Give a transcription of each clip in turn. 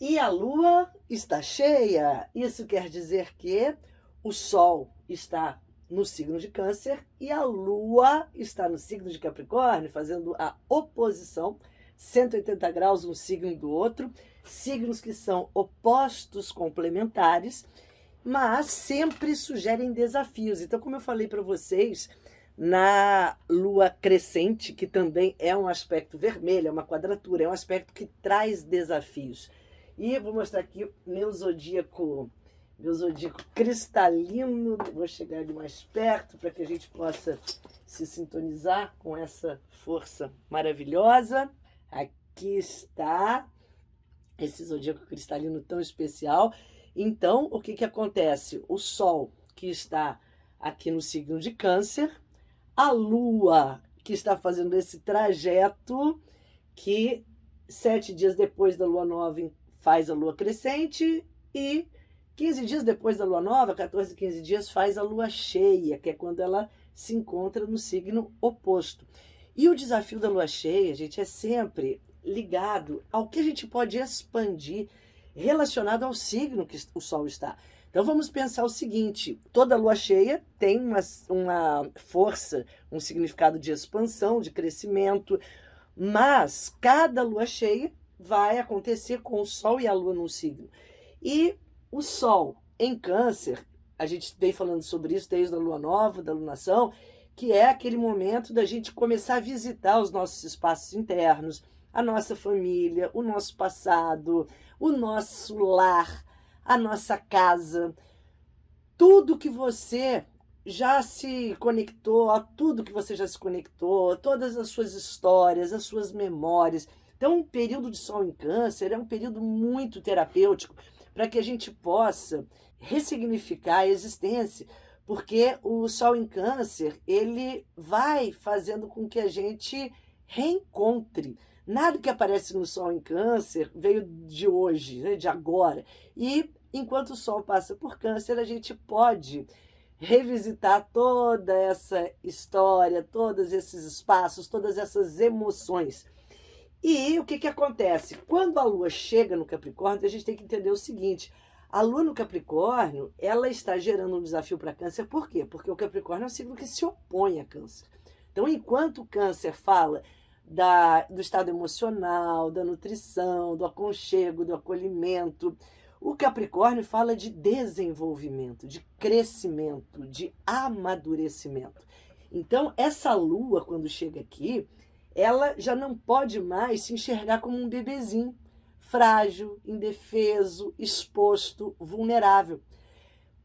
E a lua está cheia. Isso quer dizer que o sol está no signo de Câncer e a lua está no signo de Capricórnio, fazendo a oposição, 180 graus um signo do outro, signos que são opostos complementares, mas sempre sugerem desafios. Então, como eu falei para vocês, na lua crescente, que também é um aspecto vermelho, é uma quadratura, é um aspecto que traz desafios. E eu vou mostrar aqui meu zodíaco cristalino. Vou chegar ali mais perto para que a gente possa se sintonizar com essa força maravilhosa. Aqui está esse zodíaco cristalino tão especial. Então, o que acontece? O Sol, que está aqui no signo de Câncer, a Lua, que está fazendo esse trajeto, que 7 dias depois da Lua Nova faz a Lua crescente, e 15 dias depois da Lua Nova, 14, 15 dias, faz a Lua cheia, que é quando ela se encontra no signo oposto. E o desafio da Lua cheia, gente, é sempre ligado ao que a gente pode expandir relacionado ao signo que o Sol está. Então vamos pensar o seguinte, toda lua cheia tem uma força, um significado de expansão, de crescimento, mas cada lua cheia vai acontecer com o Sol e a Lua num signo. E o Sol em Câncer, a gente vem falando sobre isso desde a Lua Nova, da lunação, que é aquele momento da gente começar a visitar os nossos espaços internos, a nossa família, o nosso passado, o nosso lar, a nossa casa, tudo que você já se conectou, a tudo que você já se conectou, todas as suas histórias, as suas memórias. Então, um período de Sol em Câncer é um período muito terapêutico para que a gente possa ressignificar a existência, porque o Sol em Câncer, ele vai fazendo com que a gente reencontre. Nada que aparece no Sol em Câncer veio de hoje, né, de agora. E enquanto o Sol passa por Câncer, a gente pode revisitar toda essa história, todos esses espaços, todas essas emoções. E o que acontece? Quando a Lua chega no Capricórnio, a gente tem que entender o seguinte: a Lua no Capricórnio, ela está gerando um desafio para Câncer. Por quê? Porque o Capricórnio é um signo que se opõe a Câncer. Então, enquanto o Câncer fala do estado emocional, da nutrição, do aconchego, do acolhimento, o Capricórnio fala de desenvolvimento, de crescimento, de amadurecimento. Então, essa Lua, quando chega aqui, ela já não pode mais se enxergar como um bebezinho, frágil, indefeso, exposto, vulnerável.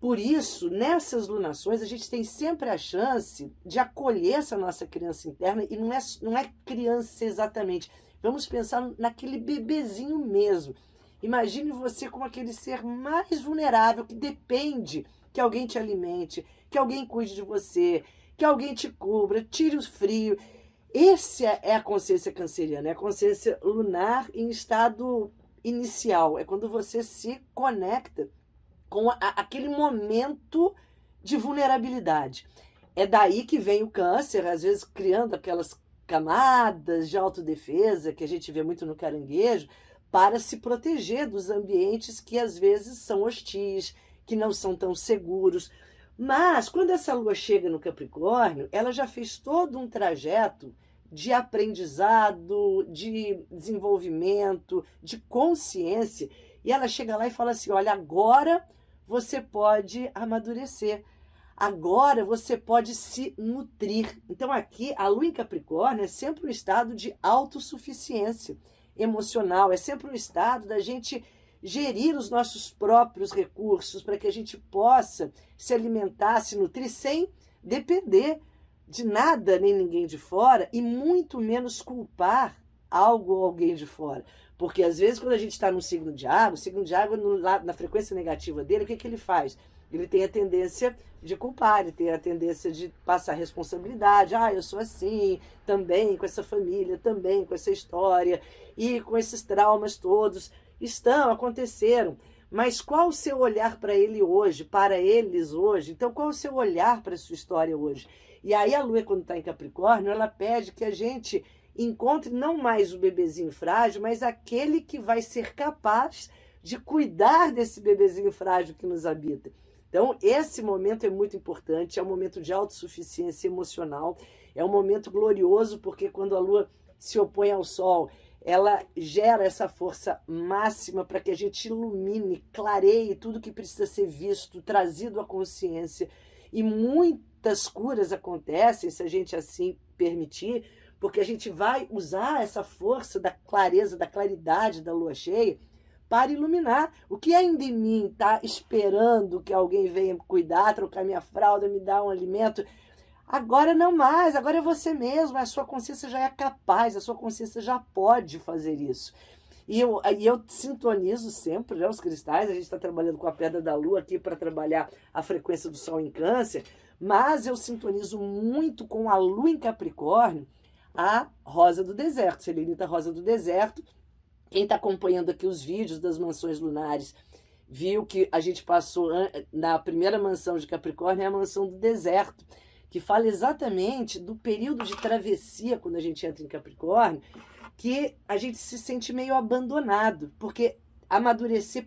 Por isso, nessas lunações, a gente tem sempre a chance de acolher essa nossa criança interna, e não é criança exatamente. Vamos pensar naquele bebezinho mesmo. Imagine você como aquele ser mais vulnerável, que depende que alguém te alimente, que alguém cuide de você, que alguém te cubra, tire o frio. Essa é a consciência canceriana, é a consciência lunar em estado inicial. É quando você se conecta com aquele momento de vulnerabilidade. É daí que vem o Câncer, às vezes criando aquelas camadas de autodefesa que a gente vê muito no caranguejo, para se proteger dos ambientes que às vezes são hostis, que não são tão seguros. Mas quando essa Lua chega no Capricórnio, ela já fez todo um trajeto de aprendizado, de desenvolvimento, de consciência, e ela chega lá e fala assim: olha, agora você pode amadurecer, agora você pode se nutrir. Então aqui, a Lua em Capricórnio é sempre um estado de autossuficiência emocional, é sempre um estado da gente gerir os nossos próprios recursos para que a gente possa se alimentar, se nutrir sem depender de nada nem ninguém de fora, e muito menos culpar algo ou alguém de fora. Porque às vezes quando a gente está no signo de água, o signo de água na frequência negativa dele, o que ele faz? Ele tem a tendência de culpar, ele tem a tendência de passar responsabilidade. Ah, eu sou assim, também com essa família, também com essa história, e com esses traumas todos. Aconteceram. Mas qual o seu olhar para ele hoje, para eles hoje? Então, qual o seu olhar para a sua história hoje? E aí a Lua, quando está em Capricórnio, ela pede que a gente encontre não mais o bebezinho frágil, mas aquele que vai ser capaz de cuidar desse bebezinho frágil que nos habita. Então, esse momento é muito importante, é um momento de autossuficiência emocional, é um momento glorioso, porque quando a lua se opõe ao sol, ela gera essa força máxima para que a gente ilumine, clareie tudo que precisa ser visto, trazido à consciência. E muitas curas acontecem, se a gente assim permitir, porque a gente vai usar essa força da clareza, da claridade da lua cheia para iluminar. O que ainda em mim está esperando que alguém venha cuidar, trocar minha fralda, me dar um alimento, agora não mais, agora é você mesmo, a sua consciência já é capaz, a sua consciência já pode fazer isso. E eu sintonizo sempre, né, os cristais, a gente está trabalhando com a pedra da lua aqui para trabalhar a frequência do sol em câncer, mas eu sintonizo muito com a lua em Capricórnio, a rosa do deserto, selenita rosa do deserto. Quem está acompanhando aqui os vídeos das mansões lunares, viu que a gente passou na primeira mansão de Capricórnio, é a mansão do deserto, que fala exatamente do período de travessia, quando a gente entra em Capricórnio, que a gente se sente meio abandonado, porque amadurecer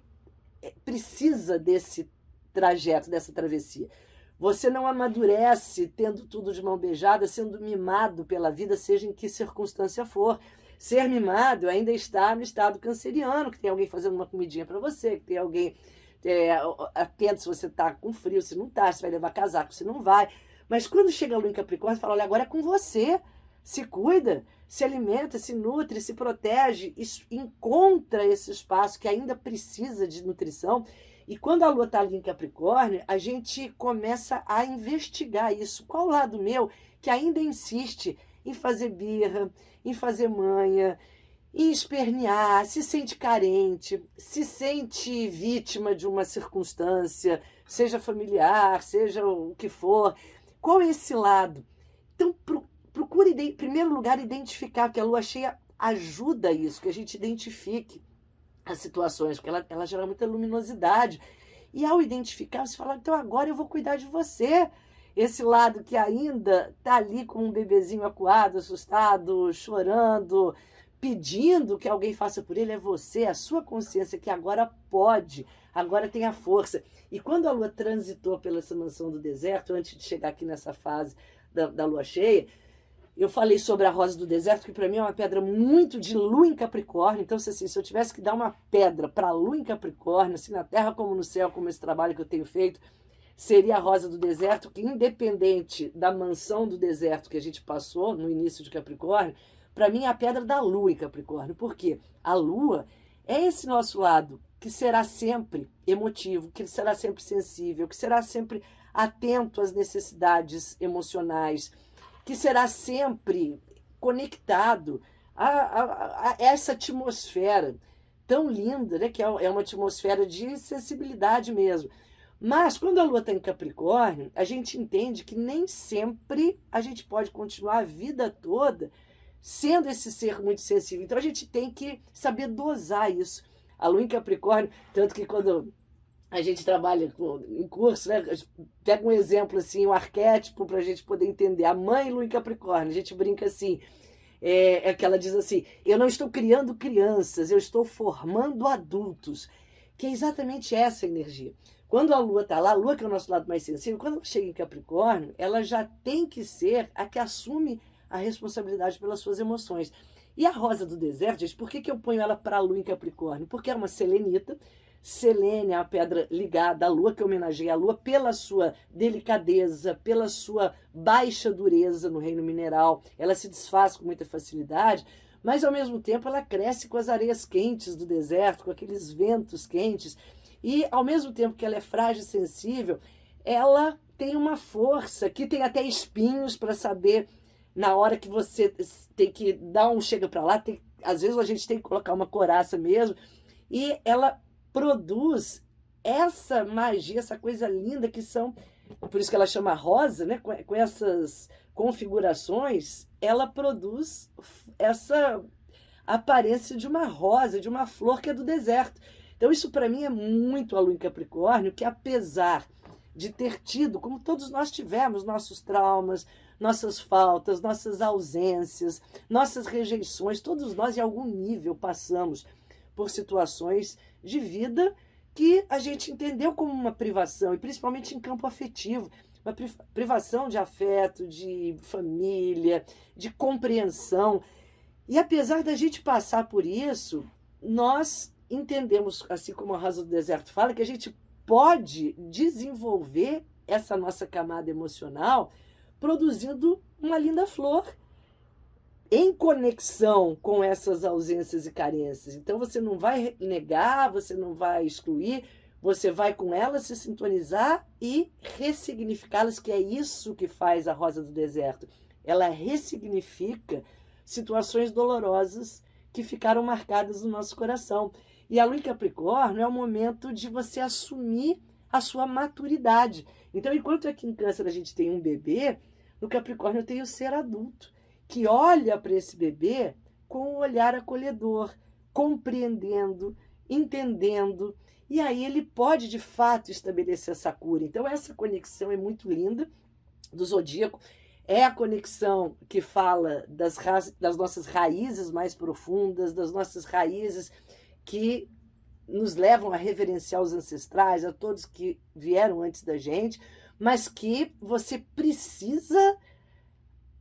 precisa desse trajeto, dessa travessia. Você não amadurece tendo tudo de mão beijada, sendo mimado pela vida, seja em que circunstância for. Ser mimado ainda está no estado canceriano, que tem alguém fazendo uma comidinha para você, que tem alguém atento se você está com frio, se não está, se vai levar casaco, se não vai. Mas quando chega a lua em Capricórnio, fala, olha, agora é com você. Se cuida, se alimenta, se nutre, se protege, encontra esse espaço que ainda precisa de nutrição. E quando a lua está ali em Capricórnio, a gente começa a investigar isso. Qual o lado meu que ainda insiste em fazer birra, em fazer manha, em espernear, se sente carente, se sente vítima de uma circunstância, seja familiar, seja o que for. Qual é esse lado? Então, procure, em primeiro lugar, identificar, porque a lua cheia ajuda isso, que a gente identifique as situações, porque ela gera muita luminosidade. E ao identificar, você fala, então agora eu vou cuidar de você. Esse lado que ainda está ali como um bebezinho acuado, assustado, chorando, pedindo que alguém faça por ele, é você, a sua consciência que agora pode, agora tem a força. E quando a lua transitou pela essa mansão do deserto, antes de chegar aqui nessa fase da lua cheia, eu falei sobre a rosa do deserto, que para mim é uma pedra muito de lua em Capricórnio. Então, assim, se eu tivesse que dar uma pedra para a lua em Capricórnio, assim, na terra como no céu, como esse trabalho que eu tenho feito, seria a rosa do deserto, que independente da mansão do deserto que a gente passou no início de Capricórnio, para mim é a pedra da lua em Capricórnio. Por quê? A lua é esse nosso lado que será sempre emotivo, que será sempre sensível, que será sempre atento às necessidades emocionais, que será sempre conectado a essa atmosfera tão linda, né? Que é uma atmosfera de sensibilidade mesmo. Mas quando a lua está em Capricórnio, a gente entende que nem sempre a gente pode continuar a vida toda sendo esse ser muito sensível. Então a gente tem que saber dosar isso. A lua em Capricórnio, tanto que quando a gente trabalha em curso, né, pega um exemplo assim, um arquétipo para a gente poder entender. A mãe lua em Capricórnio, a gente brinca assim, é que ela diz assim, eu não estou criando crianças, eu estou formando adultos. Que é exatamente essa energia. Quando a lua está lá, a lua que é o nosso lado mais sensível, quando ela chega em Capricórnio, ela já tem que ser a que assume a responsabilidade pelas suas emoções. E a rosa do deserto, gente, por que eu ponho ela para a lua em Capricórnio? Porque é uma selenita. Selene é a pedra ligada à lua, que homenageia a lua pela sua delicadeza, pela sua baixa dureza no reino mineral. Ela se desfaz com muita facilidade, mas ao mesmo tempo ela cresce com as areias quentes do deserto, com aqueles ventos quentes. E ao mesmo tempo que ela é frágil e sensível, ela tem uma força que tem até espinhos para saber na hora que você tem que dar um chega para lá, às vezes a gente tem que colocar uma coraça mesmo, e ela produz essa magia, essa coisa linda que são, por isso que ela chama rosa, né? Com essas configurações, ela produz essa aparência de uma rosa, de uma flor que é do deserto. Então isso para mim é muito a lua em Capricórnio, que apesar de ter tido, como todos nós tivemos, nossos traumas, nossas faltas, nossas ausências, nossas rejeições, todos nós em algum nível passamos por situações de vida que a gente entendeu como uma privação, e principalmente em campo afetivo, uma privação de afeto, de família, de compreensão. E apesar da gente passar por isso, nós entendemos, assim como a Rosa do Deserto fala, que a gente pode desenvolver essa nossa camada emocional produzindo uma linda flor em conexão com essas ausências e carências. Então você não vai negar, você não vai excluir, você vai com elas se sintonizar e ressignificá-las, que é isso que faz a Rosa do Deserto. Ela ressignifica situações dolorosas que ficaram marcadas no nosso coração. E a Lua em Capricórnio é o momento de você assumir a sua maturidade. Então, enquanto aqui em Câncer a gente tem um bebê, no Capricórnio tem o ser adulto, que olha para esse bebê com um olhar acolhedor, compreendendo, entendendo, e aí ele pode de fato estabelecer essa cura. Então essa conexão é muito linda do zodíaco, é a conexão que fala das nossas raízes mais profundas, das nossas raízes que nos levam a reverenciar os ancestrais, a todos que vieram antes da gente, mas que você precisa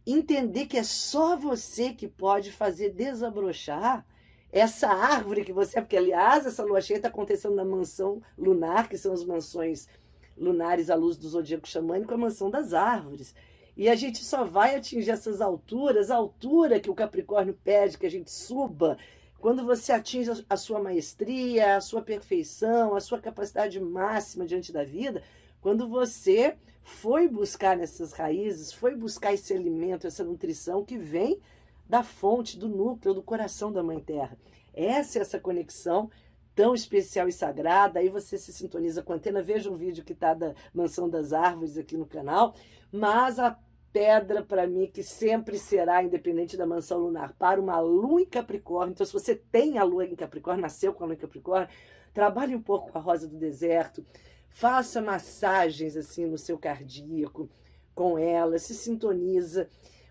entender que é só você que pode fazer desabrochar essa árvore que você é, porque aliás essa lua cheia está acontecendo na mansão lunar, que são as mansões lunares à luz do zodíaco xamânico, a mansão das árvores. E a gente só vai atingir essas alturas, a altura que o Capricórnio pede que a gente suba, quando você atinge a sua maestria, a sua perfeição, a sua capacidade máxima diante da vida, quando você foi buscar nessas raízes, foi buscar esse alimento, essa nutrição que vem da fonte, do núcleo, do coração da Mãe Terra. Essa é essa conexão tão especial e sagrada. Aí você se sintoniza com a antena, veja um vídeo que está da Mansão das Árvores aqui no canal, mas a pedra para mim que sempre será, independente da mansão lunar, para uma lua em Capricórnio. Então se você tem a lua em Capricórnio, nasceu com a lua em Capricórnio, trabalhe um pouco com a Rosa do Deserto, faça massagens assim no seu cardíaco com ela, se sintoniza,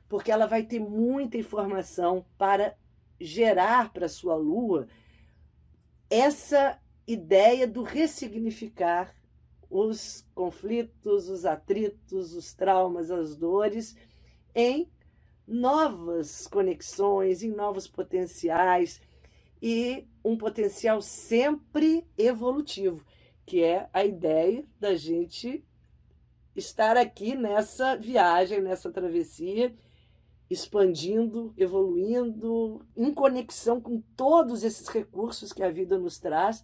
porque ela vai ter muita informação para gerar para a sua lua essa ideia do ressignificar os conflitos, os atritos, os traumas, as dores em novas conexões, em novos potenciais e um potencial sempre evolutivo, que é a ideia da gente estar aqui nessa viagem, nessa travessia, expandindo, evoluindo, em conexão com todos esses recursos que a vida nos traz,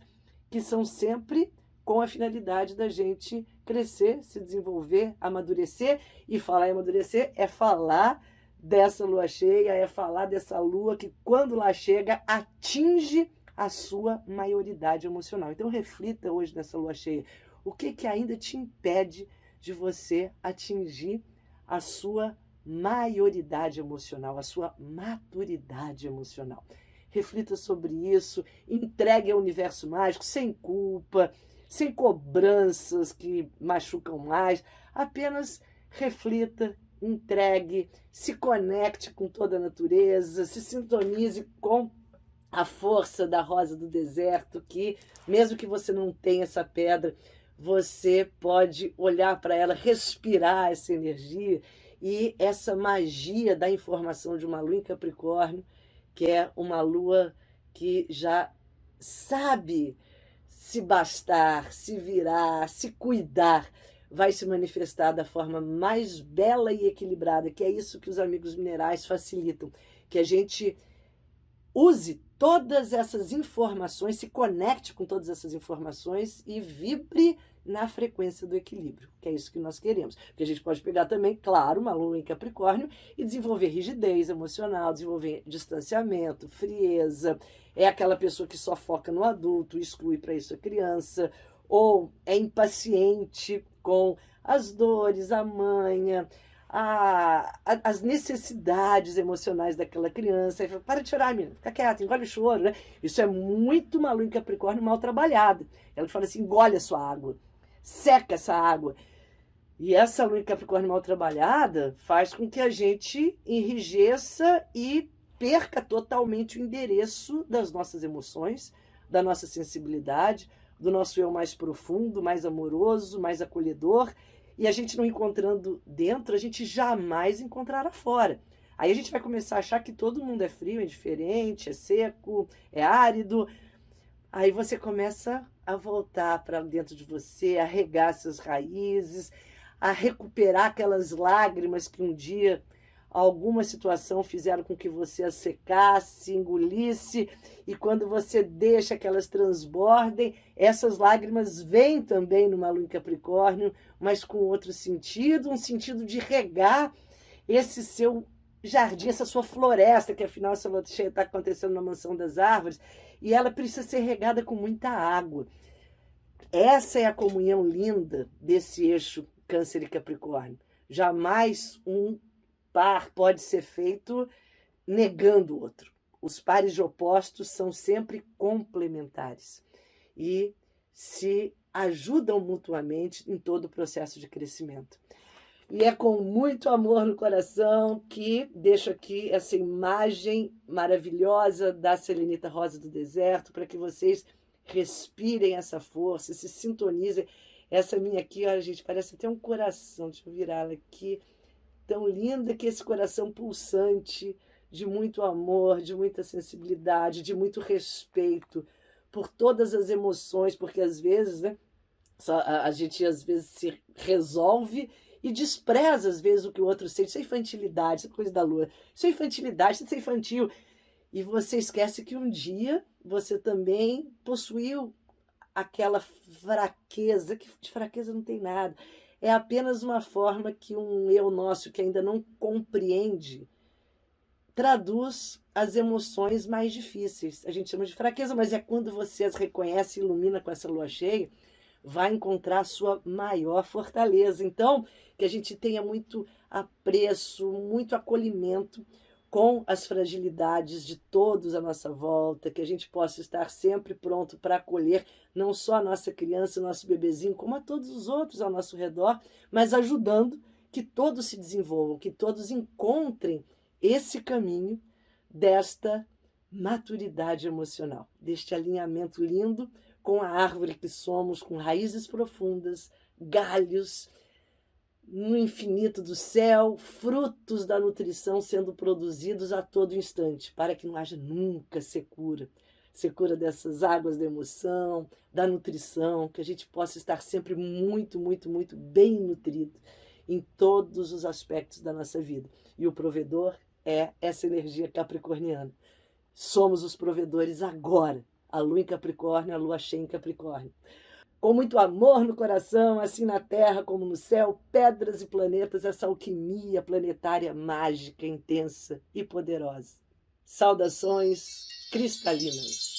que são sempre com a finalidade da gente crescer, se desenvolver, amadurecer. E falar em amadurecer é falar dessa lua cheia, é falar dessa lua que, quando lá chega, atinge a sua maioridade emocional. Então reflita hoje nessa lua cheia. O que ainda te impede de você atingir a sua maioridade emocional, a sua maturidade emocional? Reflita sobre isso, entregue ao universo mágico, sem culpa, sem cobranças que machucam mais. Apenas reflita, entregue, se conecte com toda a natureza, se sintonize com a força da Rosa do Deserto, que mesmo que você não tenha essa pedra, você pode olhar para ela, respirar essa energia e essa magia da informação de uma lua em Capricórnio, que é uma lua que já sabe se bastar, se virar, se cuidar, vai se manifestar da forma mais bela e equilibrada, que é isso que os amigos minerais facilitam, que a gente use todas essas informações, se conecte com todas essas informações e vibre na frequência do equilíbrio, que é isso que nós queremos. Porque a gente pode pegar também, claro, uma lua em Capricórnio e desenvolver rigidez emocional, desenvolver distanciamento, frieza, é aquela pessoa que só foca no adulto, exclui para isso a criança, ou é impaciente com as dores, a manha, as necessidades emocionais daquela criança. Aí fala, para de chorar, menina, fica quieta, engole o choro, né? Isso é muito uma lua em Capricórnio mal trabalhada. Ela fala assim, engole a sua água, seca essa água. E essa lua em Capricórnio mal trabalhada faz com que a gente enrijeça e perca totalmente o endereço das nossas emoções, da nossa sensibilidade, do nosso eu mais profundo, mais amoroso, mais acolhedor, e a gente não encontrando dentro, a gente jamais encontrará fora. Aí a gente vai começar a achar que todo mundo é frio, é diferente, é seco, é árido. Aí você começa a voltar para dentro de você, a regar suas raízes, a recuperar aquelas lágrimas que um dia alguma situação fizeram com que você as secasse, engolisse, e quando você deixa que elas transbordem, essas lágrimas vêm também numa lua em Capricórnio, mas com outro sentido, um sentido de regar esse seu jardim, essa sua floresta, que afinal essa lua cheia está acontecendo na Mansão das Árvores, e ela precisa ser regada com muita água. Essa é a comunhão linda desse eixo Câncer e Capricórnio. Jamais um par pode ser feito negando o outro. Os pares de opostos são sempre complementares e se ajudam mutuamente em todo o processo de crescimento. E é com muito amor no coração que deixo aqui essa imagem maravilhosa da selenita rosa do deserto, para que vocês respirem essa força, se sintonizem. Essa minha aqui, olha, gente, parece até um coração. Deixa eu virá-la aqui. Tão linda que esse coração pulsante, de muito amor, de muita sensibilidade, de muito respeito por todas as emoções, porque às vezes, né, a gente às vezes se resolve e despreza às vezes o que o outro sente. Isso é infantilidade, isso é coisa da lua. Isso é infantilidade, isso é infantil. E você esquece que um dia você também possuiu aquela fraqueza, que de fraqueza não tem nada. É apenas uma forma que um eu nosso que ainda não compreende traduz as emoções mais difíceis. A gente chama de fraqueza, mas é quando você as reconhece e ilumina com essa lua cheia, vai encontrar a sua maior fortaleza. Então, que a gente tenha muito apreço, muito acolhimento com as fragilidades de todos à nossa volta, que a gente possa estar sempre pronto para acolher não só a nossa criança, o nosso bebezinho, como a todos os outros ao nosso redor, mas ajudando que todos se desenvolvam, que todos encontrem esse caminho desta maturidade emocional, deste alinhamento lindo com a árvore que somos, com raízes profundas, galhos no infinito do céu, frutos da nutrição sendo produzidos a todo instante, para que não haja nunca secura. Secura dessas águas da emoção, da nutrição, que a gente possa estar sempre muito, muito, muito bem nutrido em todos os aspectos da nossa vida. E o provedor é essa energia capricorniana. Somos os provedores agora. A lua em Capricórnio, a lua cheia em Capricórnio. Com muito amor no coração, assim na terra como no céu, pedras e planetas, essa alquimia planetária mágica, intensa e poderosa. Saudações cristalinas.